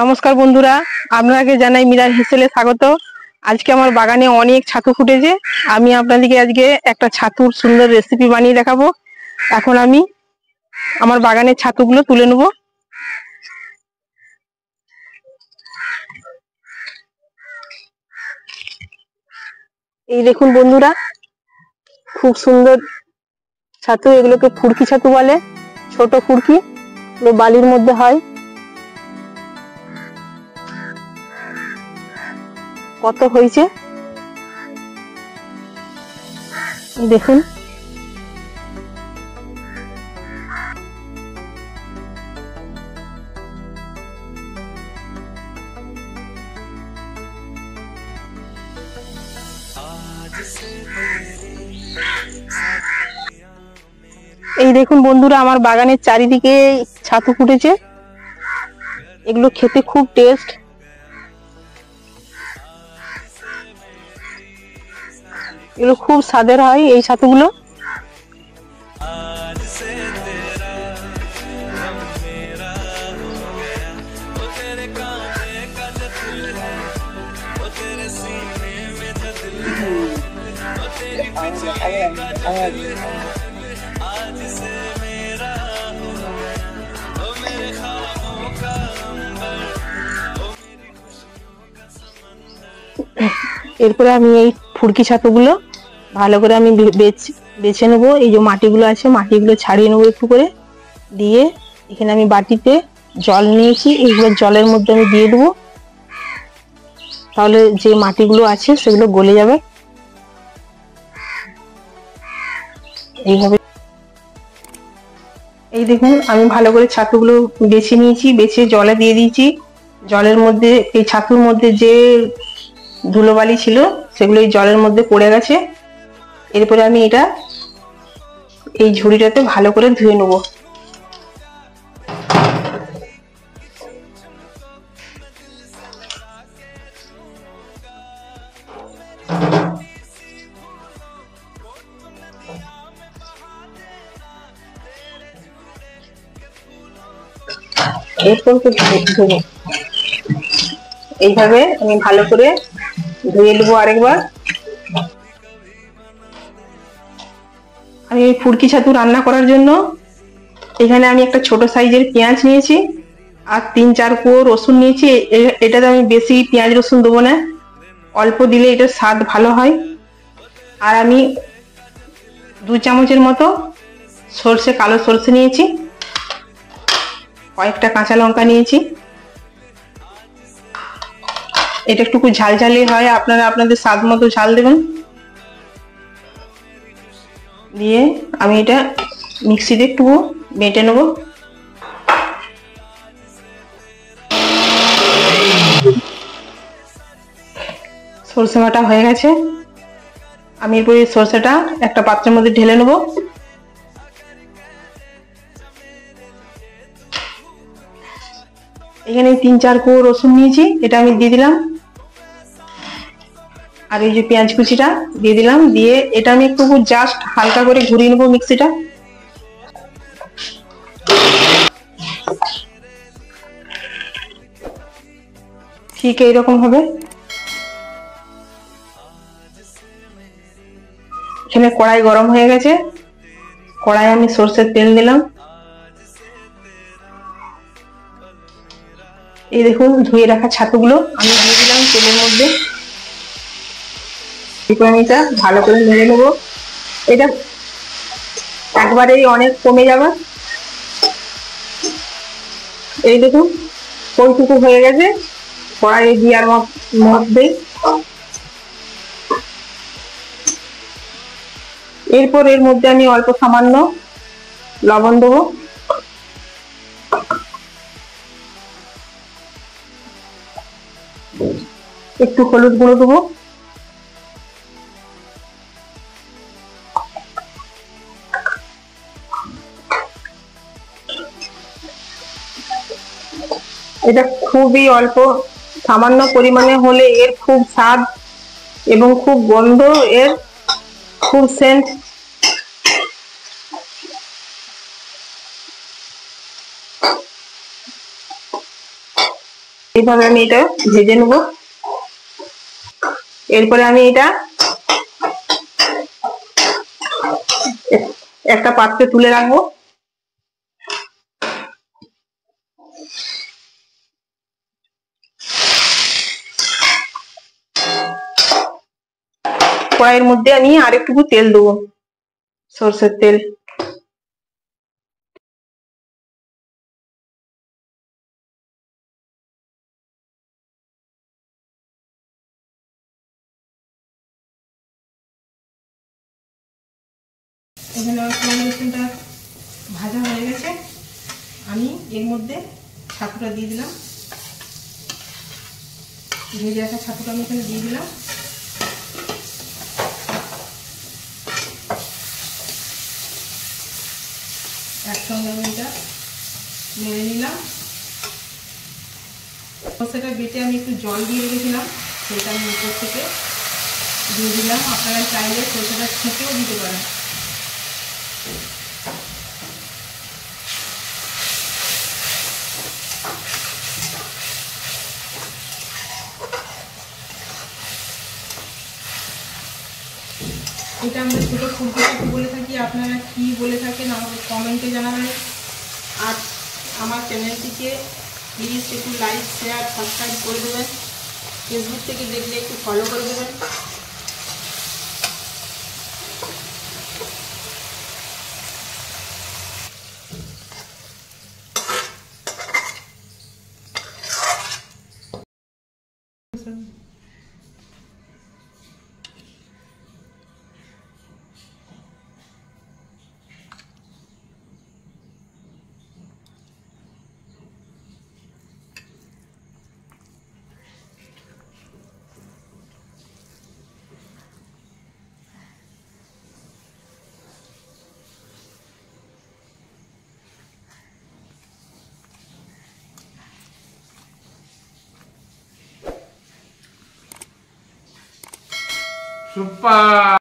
নমস্কার বন্ধুরা, আপনাকে জানাই মিরার হেসেলে স্বাগত। আজকে আমার বাগানে অনেক ছাতু ফুটেছে। আমি আপনাদেরকে আজকে একটা ছাতুর সুন্দর রেসিপি বানিয়ে দেখাবো। এখন আমি আমার বাগানের ছাতুগুলো তুলে নেব। এই দেখুন বন্ধুরা, খুব সুন্দর ছাতু। এগুলোকে ফুরকি ছাতু বলে, ছোট ফুরকি, বালির মধ্যে হয়। কত হয়েছে দেখুন। এই দেখুন বন্ধুরা, আমার বাগানের চারিদিকে ছাতু ফুটেছে। এগুলো খেতে খুব টেস্ট। এগুলো খুব স্বাদের হয় এই ছাতুগুলো। এরপরে আমি এই ফুরকি ছাতুগুলো ভালো করে আমি বেছে নেবো। এই যে মাটিগুলো আছে, মাটিগুলো ছাড়িয়ে নেবো একটু করে। দিয়ে এখানে আমি বাটিতে জল নিয়েছি, এইগুলো জলের মধ্যে আমি দিয়ে দেবো। তাহলে যে মাটিগুলো আছে সেগুলো গলে যাবে। এইভাবে এই দেখুন, আমি ভালো করে ছাতুগুলো বেছে নিয়েছি, বেছে জলে দিয়ে দিয়েছি। জলের মধ্যে, এই ছাতুর মধ্যে যে ধুলোবালি ছিল সেগুলো এই জলের মধ্যে পড়ে গেছে। এরপরে আমি এটা এই ঝুড়িটাতে ভালো করে ধুয়ে নেবো। এরপর ধুবো, এইভাবে আমি ভালো করে ধুয়ে নেবো আরেকবার। আমি এই ফুরকি ছাতু রান্না করার জন্য এখানে আমি একটা ছোট সাইজের পেঁয়াজ নিয়েছি আর 3-4 কোয়া রসুন নিয়েছি। এটাতে আমি বেশি পেঁয়াজ রসুন দেবো না, অল্প দিলে এটার স্বাদ ভালো হয়। আর আমি 2 চামচের মতো কালো সর্ষে নিয়েছি, কয়েকটা কাঁচা লঙ্কা নিয়েছি। এটা একটু ঝাল ঝালি হয়, আপনারা আপনাদের স্বাদ মতো ঝাল দেবেন। দিয়ে আমি এটা মিক্সিতে একটু বেটে নেব। সরষে বাটা হয়ে গেছে। আমি এরপর এই সরষেটা একটা পাত্রের মধ্যে ঢেলে নেব। এখানে 3-4 কোয়া রসুন নিয়েছি, এটা আমি দিয়ে দিলাম। আর এই যে পেঁয়াজ কুচিটা দিয়ে দিলাম। দিয়ে এটা আমি একটু জাস্ট হালকা করে ঘুরিয়ে নেবো মিক্সিটা। ঠিক এইরকম হবে। এখানে কড়াই গরম হয়ে গেছে, কড়াই আমি সরষের তেল দিলাম। এই দেখুন, ধুয়ে রাখা ছাতুগুলো আমি দিয়ে দিলাম তেলের মধ্যে। আমি এটা ভালো করে নেড়ে নেবো। এটা একবারেই অনেক কমে যাবে। এই দেখুন কইটুকু হয়ে গেছে কড়াইয়ে দেওয়ার মধ্যে। এরপর এর মধ্যে আমি অল্প সামান্য লবণ দেবো, একটু হলুদ গুঁড়ো দেবো, এটা খুবই অল্প সামান্য পরিমাণে হলে এর খুব স্বাদ এবং খুব গন্ধ, এর খুব সেন্ট। এইভাবে আমি এটা ভেজে নেব। এরপরে আমি এটা একটা পাত্রে তুলে রাখবো। কড়াইয়ের মধ্যে আমি আরেকটুকু তেল দেবো, সরষের তেল। এখানে আমার পেঁয়াজ রসুনটা ভাজা হয়ে গেছে। আমি এর মধ্যে ছাতুটা দিয়ে দিলাম, ভেজে রাখা ছাতুটা আমি এখানে দিয়ে দিলাম। একসঙ্গে আমি এটা নেড়ে নিলাম। সরষেটা বেটে আমি একটু জল দিয়ে রেখেছিলাম, সেটা আমি উপর থেকে দিয়ে দিলাম। আপনারা চাইলে সরষেটা ছেঁকেও দিতে পারেন। এটা আমরা ছোটো ফুলকপি বলে থাকি, আপনারা কি বলে থাকেন আমাকে কমেন্টে জানাবেন। আর আমার চ্যানেলটিকে প্লিজ একটু লাইক, শেয়ার, সাবস্ক্রাইব করে দেবেন। ফেসবুক থেকে দেখলে একটু ফলো করে দেবেন। সুপার।